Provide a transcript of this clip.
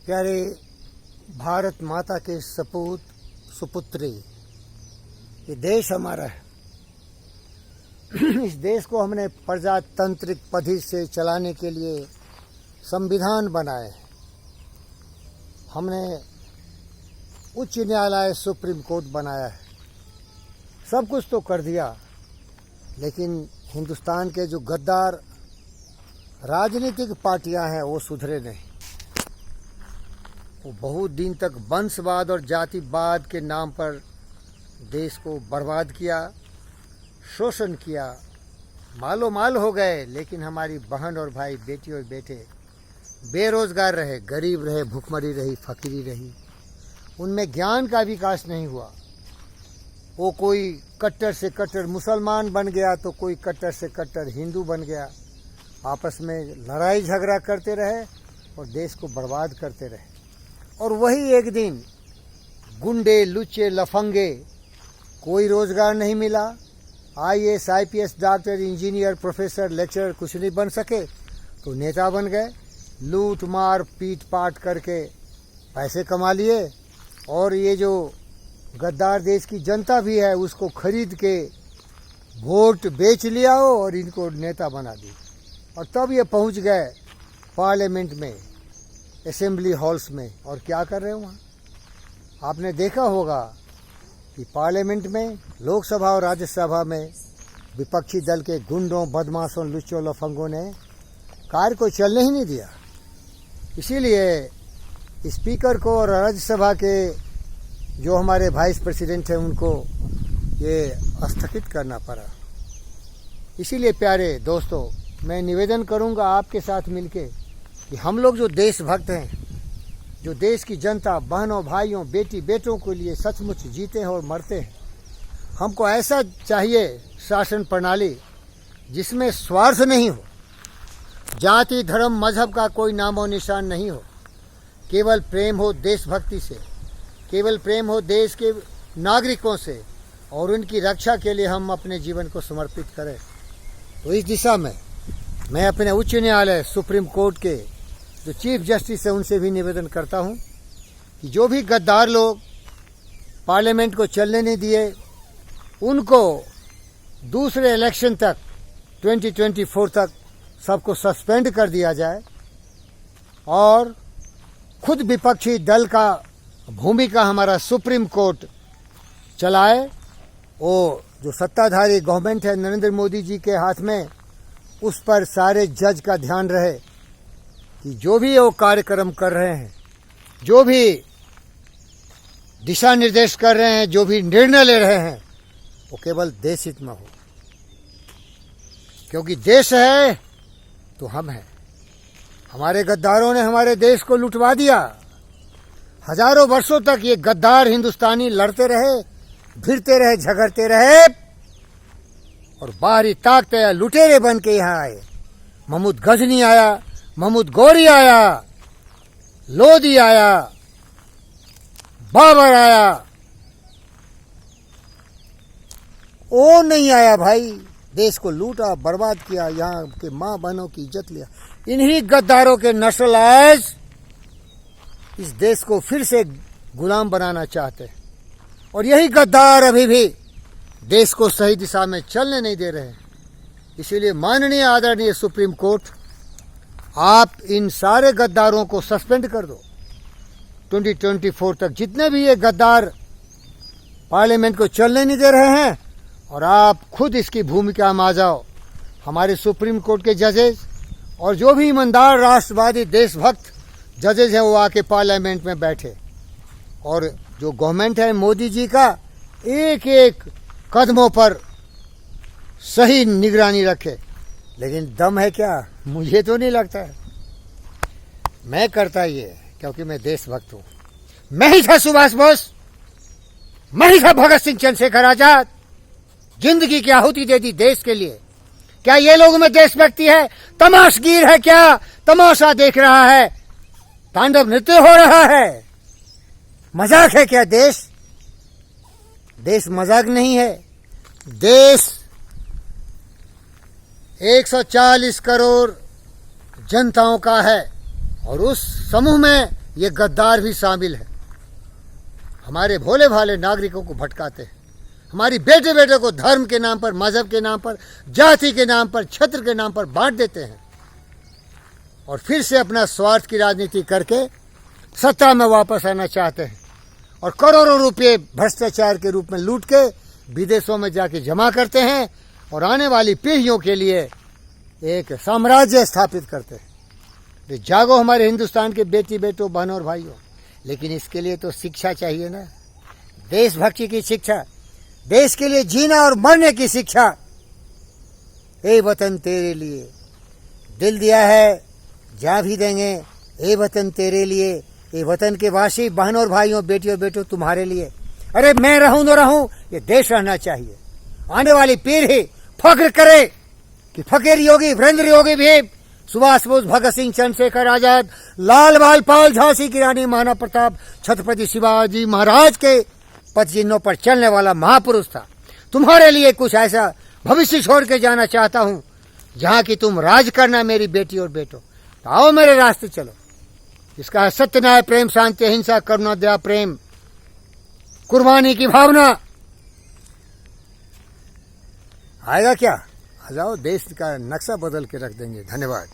प्यारे भारत माता के सपूत सुपुत्री, ये देश हमारा है। इस देश को हमने प्रजातांत्रिक पद्धति से चलाने के लिए संविधान बनाए। हमने उच्च न्यायालय सुप्रीम कोर्ट बनाया है। सब कुछ तो कर दिया, लेकिन हिंदुस्तान के जो गद्दार राजनीतिक पार्टियां हैं वो सुधरे नहीं। वो बहुत दिन तक वंशवाद और जातिवाद के नाम पर देश को बर्बाद किया, शोषण किया, मालो माल हो गए। लेकिन हमारी बहन और भाई, बेटी और बेटे बेरोजगार रहे, गरीब रहे, भूखमरी रही, फकीरी रही। उनमें ज्ञान का विकास नहीं हुआ। वो कोई कट्टर से कट्टर मुसलमान बन गया तो कोई कट्टर से कट्टर हिंदू बन गया। आपस में लड़ाई झगड़ा करते रहे और देश को बर्बाद करते रहे। और वही एक दिन गुंडे, लुच्चे, लफंगे, कोई रोजगार नहीं मिला। IAS, IPS, doctor, engineer, professor, lecturer कुछ नहीं बन सके तो नेता बन गए। लूट मार पीट पाट करके पैसे कमा लिए। और ये जो गद्दार देश की जनता भी है उसको खरीद के वोट बेच लिया हो और इनको नेता बना दी। और तब ये पहुंच गए पार्लियामेंट में, असेंबली हॉल्स में। और क्या कर रहे हैं वहाँ? आपने देखा होगा कि पार्लियामेंट में, लोकसभा और राज्यसभा में विपक्षी दल के गुंडों, बदमाशों, लुच्चों, लफंगों ने कार्य को चलने ही नहीं दिया। इसीलिए स्पीकर को और राज्यसभा के जो हमारे वाइस प्रेसिडेंट हैं उनको ये स्थगित करना पड़ा। इसीलिए प्यारे दोस्तों, मैं निवेदन करूंगा आपके साथ मिलके कि हम लोग जो देशभक्त हैं, जो देश की जनता, बहनों, भाइयों, बेटी बेटों के लिए सचमुच जीते हैं और मरते हैं, हमको ऐसा चाहिए शासन प्रणाली जिसमें स्वार्थ नहीं हो, जाति, धर्म, मजहब का कोई नामो निशान नहीं हो। केवल प्रेम हो देशभक्ति से, केवल प्रेम हो देश के नागरिकों से, और उनकी रक्षा के लिए हम अपने जीवन को समर्पित करें। तो इस दिशा में मैं अपने उच्च न्यायालय सुप्रीम कोर्ट के जो चीफ जस्टिस है उनसे भी निवेदन करता हूं कि जो भी गद्दार लोग पार्लियामेंट को चलने नहीं दिए, उनको दूसरे इलेक्शन तक 2024 तक सबको सस्पेंड कर दिया जाए। और खुद विपक्षी दल का भूमिका हमारा सुप्रीम कोर्ट चलाए। वो जो सत्ताधारी गवर्नमेंट है नरेंद्र मोदी जी के हाथ में, उस पर सारे जज का ध्यान रहे कि जो भी वो कार्यक्रम कर रहे हैं, जो भी दिशा निर्देश कर रहे हैं, जो भी निर्णय ले रहे हैं, वो केवल देश हित में हो। क्योंकि देश है तो हम हैं। हमारे गद्दारों ने हमारे देश को लुटवा दिया। हजारों वर्षों तक ये गद्दार हिंदुस्तानी लड़ते रहे, भिड़ते रहे, झगड़ते रहे और बाहरी ताकतें या लुटेरे बन के यहाँ आए। महमूद गजनी आया, महमूद गौरी आया, लोधी आया, बाबर आया। वो नहीं आया भाई, देश को लूटा, बर्बाद किया, यहाँ के माँ बहनों की इज्जत लिया। इन्हीं गद्दारों के नस्ल आज इस देश को फिर से गुलाम बनाना चाहते हैं। और यही गद्दार अभी भी देश को सही दिशा में चलने नहीं दे रहे हैं। इसीलिए माननीय आदरणीय सुप्रीम कोर्ट, आप इन सारे गद्दारों को सस्पेंड कर दो 2024 तक। जितने भी ये गद्दार पार्लियामेंट को चलने नहीं दे रहे हैं, और आप खुद इसकी भूमिका में आ जाओ। हमारे सुप्रीम कोर्ट के जजेस और जो भी ईमानदार, राष्ट्रवादी, देशभक्त जजेस हैं वो आके पार्लियामेंट में बैठे, और जो गवर्नमेंट है मोदी जी का, एक एक कदमों पर सही निगरानी रखे। लेकिन दम है क्या? मुझे तो नहीं लगता है। मैं करता ये क्योंकि मैं देशभक्त हूं। मैं ही था सुभाष बोस, मैं ही था भगत सिंह, चंद्रशेखर आजाद। जिंदगी की आहुति दे दी देश के लिए। क्या ये लोगों में देशभक्ति है? तमाशगीर है क्या? तमाशा देख रहा है, तांडव नृत्य हो रहा है। मजाक है क्या देश? देश मजाक नहीं है। देश 140 करोड़ जनताओं का है, और उस समूह में ये गद्दार भी शामिल है। हमारे भोले भाले नागरिकों को भटकाते हैं, हमारी बेटे बेटे को धर्म के नाम पर, मजहब के नाम पर, जाति के नाम पर, क्षेत्र के नाम पर बांट देते हैं और फिर से अपना स्वार्थ की राजनीति करके सत्ता में वापस आना चाहते हैं और करोड़ों रुपए भ्रष्टाचार के रूप में लूट के विदेशों में जाके जमा करते हैं और आने वाली पीढ़ियों के लिए एक साम्राज्य स्थापित करते हैं। तो जागो हमारे हिंदुस्तान के बेटी बेटों, बहनों और भाइयों, लेकिन इसके लिए तो शिक्षा चाहिए ना, देशभक्ति की शिक्षा, देश के लिए जीना और मरने की शिक्षा। ए वतन तेरे लिए दिल दिया है, जा भी देंगे। ए वतन तेरे लिए, ए वतन के वासी बहनों और भाइयों, बेटियों बेटों, तुम्हारे लिए। अरे मैं रहूं न रहूं, ये देश रहना चाहिए। आने वाली पीढ़ी फख्र करे कि फकीर योगी, वीरेंद्र योगी भी, सुभाष बोस, भगत सिंह, चंद्रशेखर आजाद, लाल बाल, झांसी की रानी, महाराणा प्रताप, छत्रपति शिवाजी महाराज के पद चिन्हों पर चलने वाला महापुरुष था। तुम्हारे लिए कुछ ऐसा भविष्य छोड़ के जाना चाहता हूं जहां की तुम राज करना मेरी बेटी और बेटों। तो आओ मेरे रास्ते चलो। इसका है सत्य, न्याय, प्रेम, शांति, अहिंसा, करुणा, दया, प्रेम, कुर्बानी की भावना। आएगा क्या? आ जाओ, देश का नक्शा बदल के रख देंगे। धन्यवाद।